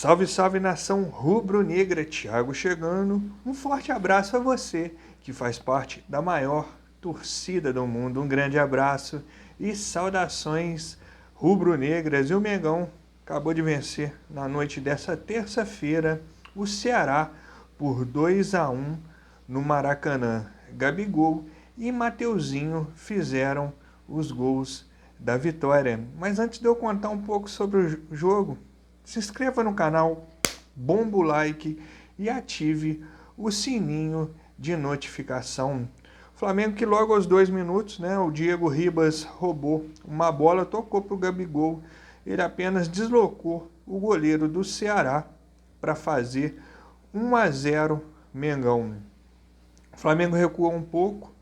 Salve, salve nação rubro-negra, Thiago chegando. Um forte abraço a você que faz parte da maior torcida do mundo. Um grande abraço e saudações rubro-negras. E o Mengão acabou de vencer na noite dessa terça-feira o Ceará por 2-1 no Maracanã. Gabigol e Mateuzinho fizeram os gols da vitória. Mas antes de eu contar um pouco sobre o jogo, se inscreva no canal, bomba o like e ative o sininho de notificação. O Flamengo que logo aos 2 minutos, o Diego Ribas roubou uma bola, tocou para o Gabigol. Ele apenas deslocou o goleiro do Ceará para fazer 1-0 Mengão. O Flamengo recuou um pouco.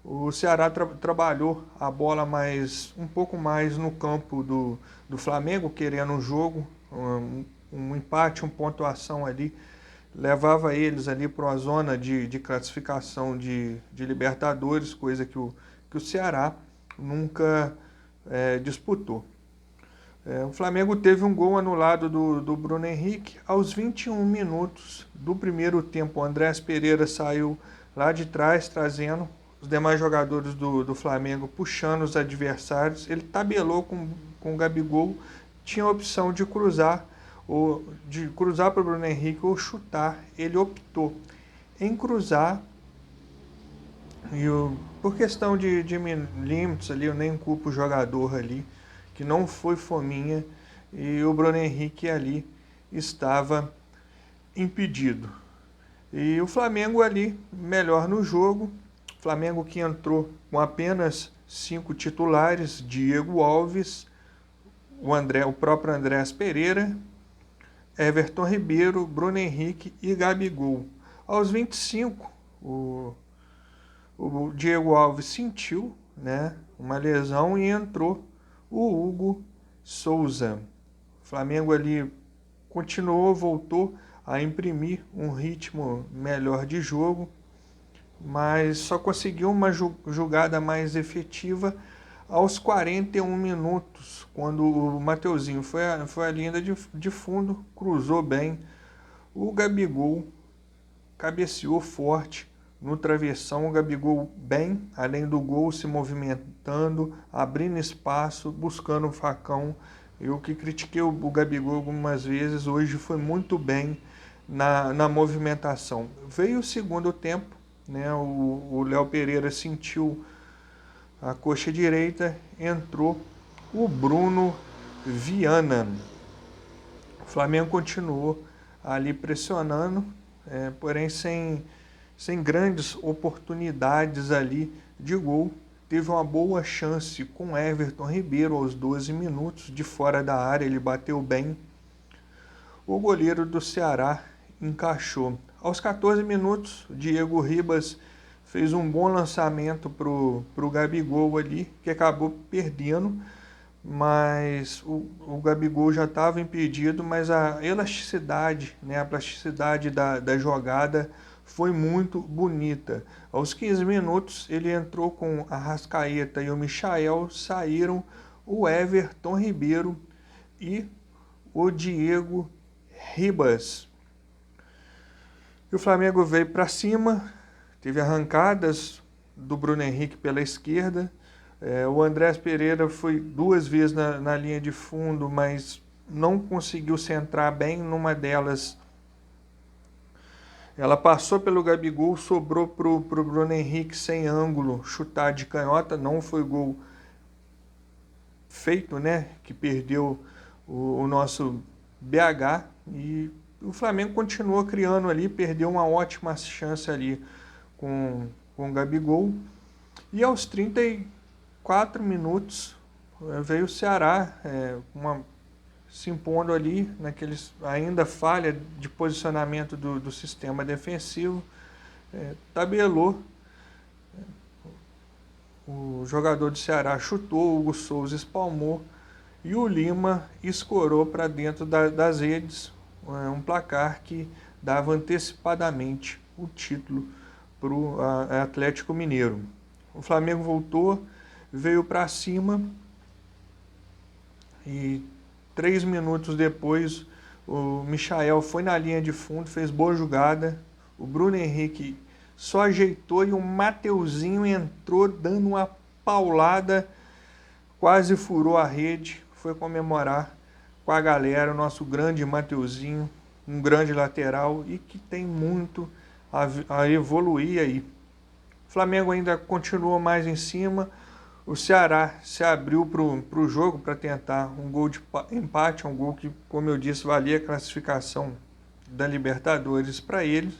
O Ceará trabalhou a bola um pouco mais no campo do Flamengo, querendo o jogo. Um empate, uma pontuação ali, levava eles ali para uma zona de classificação de Libertadores, coisa que o Ceará nunca disputou. O Flamengo teve um gol anulado do Bruno Henrique aos 21 minutos do primeiro tempo. O Andrés Pereira saiu lá de trás, trazendo os demais jogadores do Flamengo, puxando os adversários. Ele tabelou com o Gabigol, tinha a opção de cruzar para o Bruno Henrique ou chutar. Ele optou em cruzar, e por questão de milímetros ali, eu nem culpo o jogador ali, que não foi fominha, e o Bruno Henrique ali estava impedido. E o Flamengo ali, melhor no jogo. O Flamengo que entrou com apenas 5 titulares: Diego Alves, o próprio Andrés Pereira, Everton Ribeiro, Bruno Henrique e Gabigol. Aos 25, o Diego Alves sentiu uma lesão e entrou o Hugo Souza. O Flamengo ali continuou, voltou a imprimir um ritmo melhor de jogo, mas só conseguiu uma jogada mais efetiva aos 41 minutos, quando o Mateuzinho foi a linha de fundo, cruzou bem, o Gabigol cabeceou forte no travessão. O Gabigol bem, além do gol, se movimentando, abrindo espaço, buscando o facão. Eu que critiquei o Gabigol algumas vezes, hoje foi muito bem na movimentação. Veio o segundo tempo, o Léo Pereira sentiu a coxa direita, entrou o Bruno Viana. O Flamengo continuou ali pressionando, porém sem grandes oportunidades ali de gol. Teve uma boa chance com Everton Ribeiro aos 12 minutos, de fora da área, ele bateu bem. O goleiro do Ceará encaixou. Aos 14 minutos, Diego Ribas fez um bom lançamento para o Gabigol ali, que acabou perdendo, mas o Gabigol já estava impedido, mas a elasticidade, a plasticidade da jogada foi muito bonita. Aos 15 minutos, ele entrou com a Arrascaeta e o Michael, saíram o Everton Ribeiro e o Diego Ribas. E o Flamengo veio para cima, teve arrancadas do Bruno Henrique pela esquerda. O Andrés Pereira foi 2 vezes na linha de fundo, mas não conseguiu centrar bem. Numa delas, ela passou pelo Gabigol, sobrou para o Bruno Henrique sem ângulo, chutar de canhota. Não foi gol feito, que perdeu o nosso BH. E o Flamengo continuou criando ali, perdeu uma ótima chance ali com o Gabigol. E aos 34 minutos veio o Ceará se impondo ali, naqueles ainda falha de posicionamento do sistema defensivo. Tabelou. O jogador do Ceará chutou, o Hugo Souza espalmou e o Lima escorou para dentro das redes, um placar que dava antecipadamente o título para o Atlético Mineiro. O Flamengo voltou, veio para cima e 3 minutos depois O Michael foi na linha de fundo, fez boa jogada. O Bruno Henrique só ajeitou e o Mateuzinho entrou dando uma paulada, quase furou a rede. Foi comemorar com a galera, o nosso grande Mateuzinho, um grande lateral e que tem muito a evoluir aí. O Flamengo ainda continua mais em cima. O Ceará se abriu para o jogo para tentar um gol de empate, um gol que, como eu disse, valia a classificação da Libertadores para eles.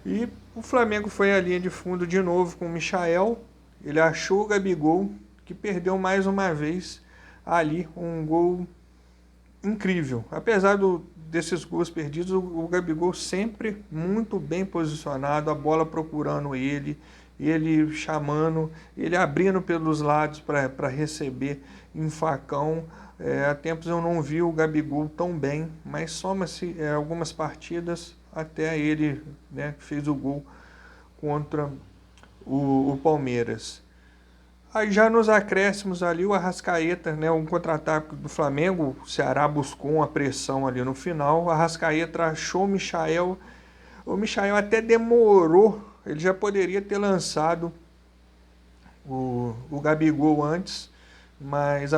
E o Flamengo foi à linha de fundo de novo com o Michael. Ele achou o Gabigol, que perdeu mais uma vez ali um gol incrível. Apesar desses gols perdidos, o Gabigol sempre muito bem posicionado, a bola procurando ele chamando, ele abrindo pelos lados para receber em facão. Há tempos eu não vi o Gabigol tão bem, mas soma-se algumas partidas até ele, né, fez o gol contra o Palmeiras. Aí já nos acréscimos ali, o Arrascaeta, né, um contra-ataque do Flamengo, o Ceará buscou uma pressão ali no final, o Arrascaeta achou o Michael até demorou, ele já poderia ter lançado o Gabigol antes, mas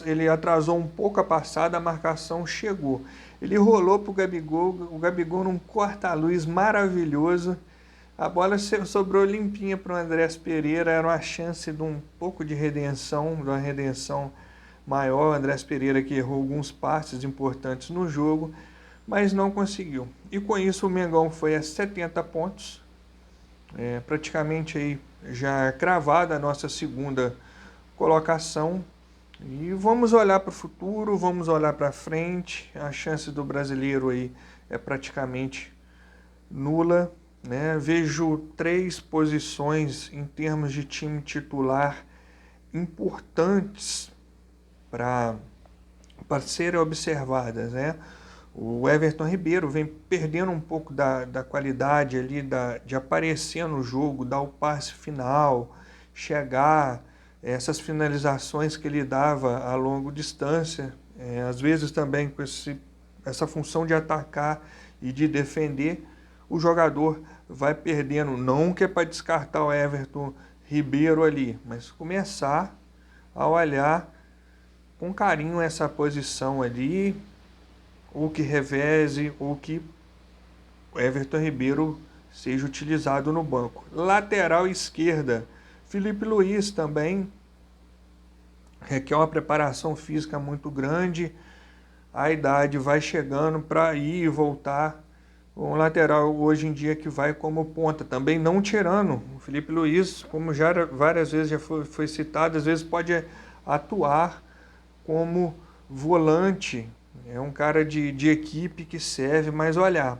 ele atrasou um pouco a passada, a marcação chegou. Ele rolou para o Gabigol num corta-luz maravilhoso, a bola sobrou limpinha para o Andrés Pereira, era uma chance de um pouco de redenção, de uma redenção maior. O Andrés Pereira que errou alguns passes importantes no jogo, mas não conseguiu. E com isso o Mengão foi a 70 pontos, praticamente aí já cravada a nossa segunda colocação. E vamos olhar para o futuro, vamos olhar para frente. A chance do brasileiro aí é praticamente nula, né? Vejo 3 posições em termos de time titular importantes para serem observadas, né? O Everton Ribeiro vem perdendo um pouco da qualidade ali, de aparecer no jogo, dar o passe final, chegar, essas finalizações que ele dava a longa distância, às vezes também com essa função de atacar e de defender, o jogador vai perdendo. Não que é para descartar o Everton Ribeiro ali, mas começar a olhar com carinho essa posição ali, ou que reveze, ou que o Everton Ribeiro seja utilizado no banco. Lateral esquerda, Felipe Luiz também requer uma preparação física muito grande, a idade vai chegando para ir e voltar. Um lateral hoje em dia que vai como ponta, também não tirando. O Felipe Luiz, como já várias vezes já foi citado, às vezes pode atuar como volante. É um cara de equipe que serve, mas olhar.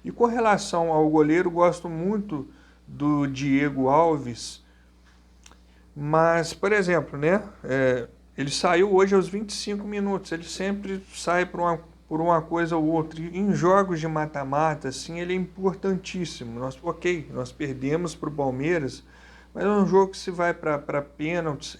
E com relação ao goleiro, gosto muito do Diego Alves. Mas, por exemplo, né, ele saiu hoje aos 25 minutos. Ele sempre sai por uma coisa ou outra. E em jogos de mata-mata, assim, ele é importantíssimo. Nós perdemos para o Palmeiras, mas é um jogo que se vai para pênaltis.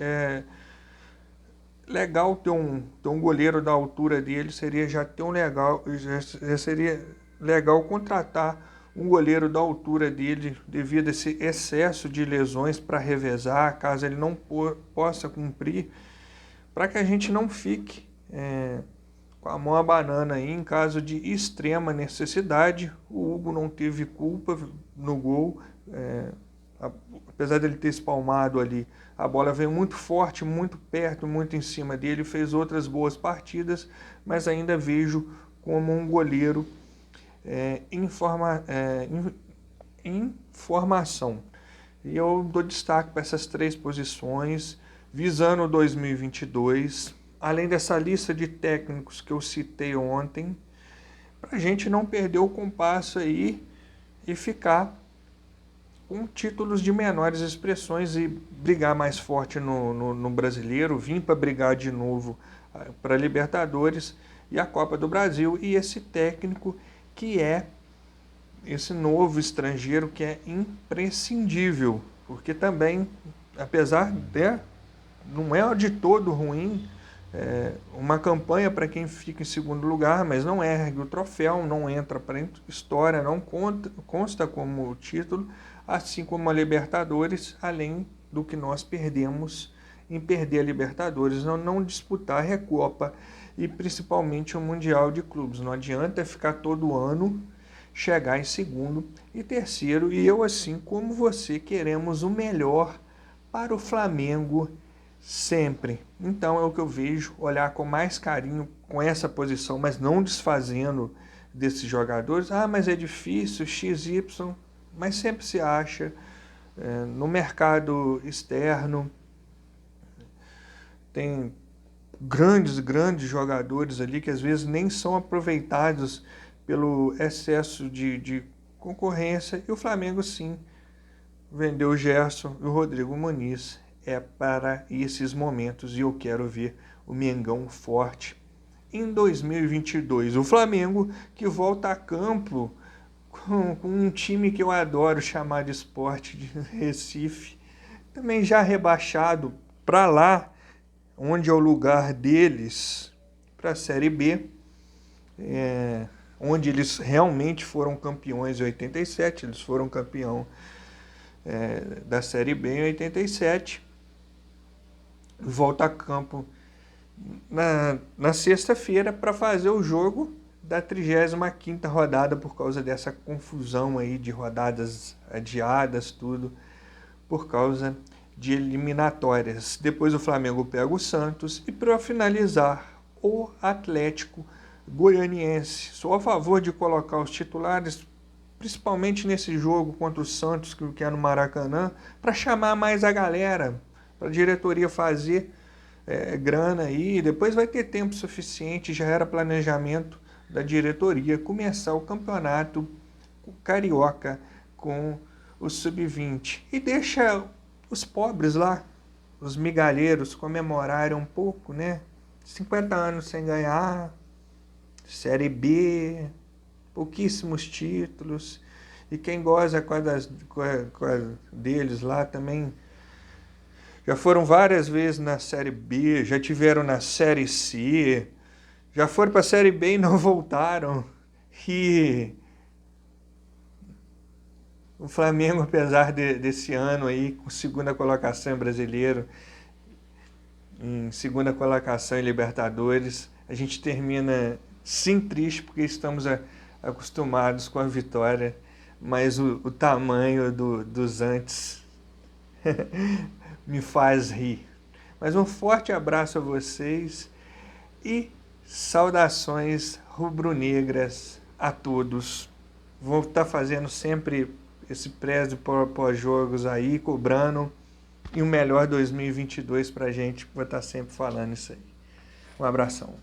Legal ter um goleiro da altura dele, já seria legal contratar um goleiro da altura dele devido a esse excesso de lesões para revezar, caso ele não possa cumprir, para que a gente não fique com a mão à banana aí em caso de extrema necessidade. O Hugo não teve culpa no gol, apesar dele ter espalmado ali, a bola veio muito forte, muito perto, muito em cima dele, fez outras boas partidas, mas ainda vejo como um goleiro em formação. E eu dou destaque para essas 3 posições, visando 2022, além dessa lista de técnicos que eu citei ontem, para a gente não perder o compasso aí e ficar com títulos de menores expressões e brigar mais forte no brasileiro, vir para brigar de novo para Libertadores e a Copa do Brasil, e esse técnico que é esse novo estrangeiro que é imprescindível, porque também, apesar de não é de todo ruim, uma campanha para quem fica em segundo lugar, mas não ergue o troféu, não entra para a história, não consta como título, assim como a Libertadores, além do que nós perdemos em perder a Libertadores, não disputar a Recopa e principalmente o Mundial de Clubes. Não adianta ficar todo ano, chegar em segundo e terceiro, e eu, assim como você, queremos o melhor para o Flamengo sempre. Então é o que eu vejo, olhar com mais carinho com essa posição, mas não desfazendo desses jogadores. Ah, mas é difícil, XY, mas sempre se acha. No mercado externo tem grandes jogadores ali que às vezes nem são aproveitados pelo excesso de concorrência, e o Flamengo sim vendeu o Gerson e o Rodrigo Muniz. É para esses momentos, e eu quero ver o Mengão forte em 2022. O Flamengo que volta a campo com um time que eu adoro chamar de Sport de Recife, também já rebaixado para lá, onde é o lugar deles, para a Série B, onde eles realmente foram campeões em 87, eles foram campeão da Série B em 87, volta a campo na sexta-feira para fazer o jogo da 35ª rodada, por causa dessa confusão aí de rodadas adiadas, tudo, por causa de eliminatórias. Depois o Flamengo pega o Santos e, para finalizar, o Atlético Goianiense. Sou a favor de colocar os titulares, principalmente nesse jogo contra o Santos, que é no Maracanã, para chamar mais a galera, para a diretoria fazer grana aí. Depois vai ter tempo suficiente, já era planejamento da diretoria começar o campeonato carioca com o sub-20 e deixa os pobres lá, os migalheiros, comemorarem um pouco, né? 50 anos sem ganhar, Série B, pouquíssimos títulos, e quem goza com a deles lá também já foram várias vezes na Série B, já tiveram na Série C, já foram para a Série B e não voltaram. E o Flamengo, apesar desse ano aí, com segunda colocação em Brasileiro, em segunda colocação em Libertadores, a gente termina sim triste, porque estamos acostumados com a vitória, mas o tamanho dos antes me faz rir. Mas um forte abraço a vocês e saudações rubro-negras a todos. Vou estar fazendo sempre esse prédio pós-jogos aí, cobrando, e o melhor 2022 pra gente. Vou estar sempre falando isso aí. Um abração.